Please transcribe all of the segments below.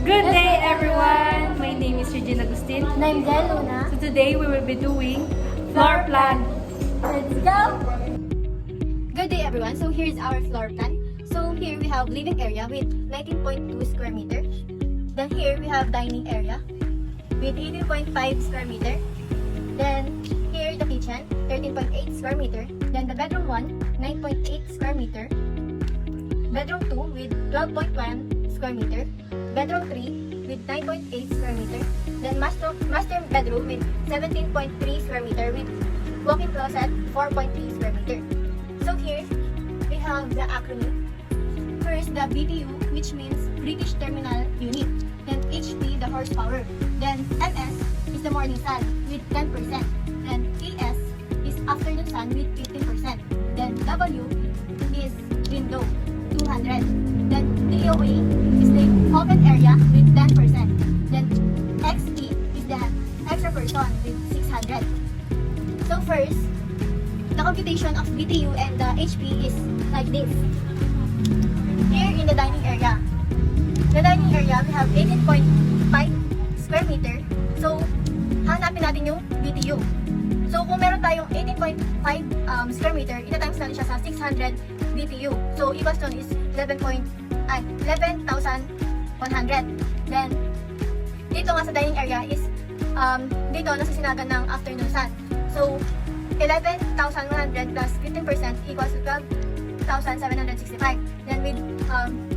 Good day, everyone! My name is Regine Agustin. And I'm Del Luna. So today we will be doing floor plan. Let's go! Good day everyone. So here's our floor plan. So here we have living area with 19.2 square meter. Then here we have dining area with 18.5 square meter. Then here the kitchen, 13.8 square meter. Then the bedroom 1, 9.8 square meter. Bedroom 2 with 12.1 square meter. Bedroom 3 with 9.8 square meter. Then master bedroom with 17.3 square meter with walk-in closet 4.3 square meter. So here we have the acronym. First, the BTU, which means British Terminal Unit. Then HP, the horsepower. Then MS is the morning sun with 10%. Then ES is afternoon sun with 15%. Then W is window, 200. Then DOA is the open area with 10%. Then XE is the extra person with 600. So first, the computation of BTU and the HP is like this. Here in the dining area. The dining area, we have 18.5 square meter. So, hanapin natin yung BTU. So, kung meron tayong 18.5 square meter, ita-times natin siya sa 600 BTU. So, equals to is 11,100. Then, dito nga sa dining area is, dito nasasinagan ng afternoon sun. So, 11,100 plus 15% equals to 12,765. Then with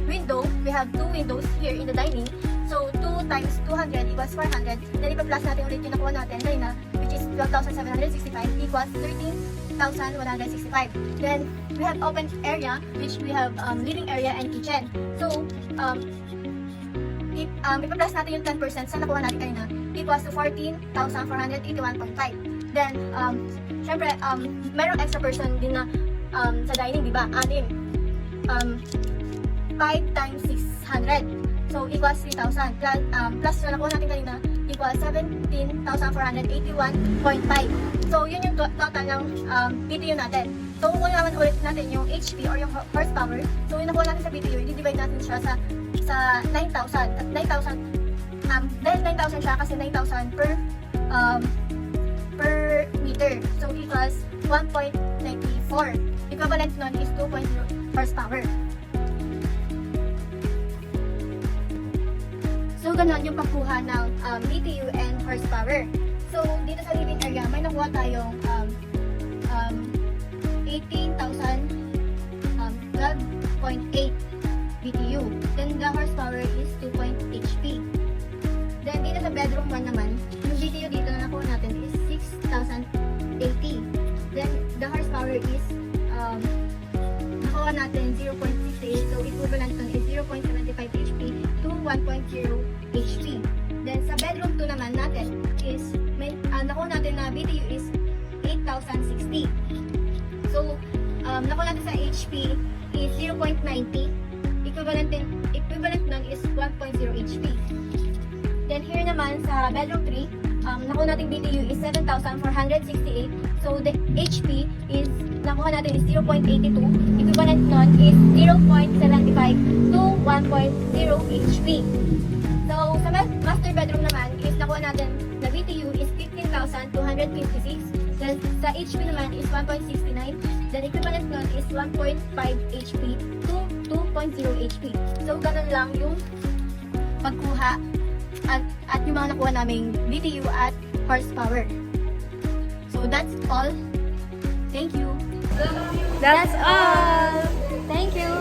window, we have 2 windows here in the dining. So 2 times 200 equals 400. Then ipa-plus natin ulit yung nakuha natin kanina, which is 12,765 equals 13,165. Then we have open area, which we have living area and kitchen. So ipa-plus natin yung 10% sa nakuha natin kanina equals to 14,481.5. Then syempre mayroong extra person din na sa dining, di ba? 5 times 600. So, equals 3,000. Plus yung nakuha natin kanina, equals 17,481.5. So, yun yung total ng BTU natin. So, kung naman ulit natin yung HP or yung horsepower, so yung nakuha natin sa BTU, i-divide natin siya sa 9,000. 9,000, dahil 9,000 siya kasi 9,000 per meter. So, equals 1.94. Equivalent nun is 2.0 horsepower. So, ganon yung pagkuha ng BTU and horsepower. So, dito sa living area, may nakuha tayong 18,012.8 BTU. Then, the horsepower is 2 HP. Then, dito sa bedroom 1 naman, yung BTU dito na nakuha natin is 6,080. Then, the horsepower is nakuha natin 0.68. So, equivalent nun is 0.75 HP to 1.0 HP. Then, sa bedroom 2 naman natin is, nakuha natin na BTU is 8,060. So, nakuha natin sa HP is 0.90. Equivalent nun is 1.0 HP. Then, here naman sa bedroom 3, nakuha natin BTU is 7,468. So, the HP is, nakuha natin is 0.82. Equivalent nun is 0.75 to 1.0 HP. So, sa master bedroom naman is, nakuha natin na BTU is 15,256. Then, sa HP naman is 1.69. Then, equivalent nun is 1.5 HP to 2.0 HP. So, ganun lang yung pagkuha at yung mga nakuha naming BTU at horsepower. So that's all. Thank you. That's all! Thank you.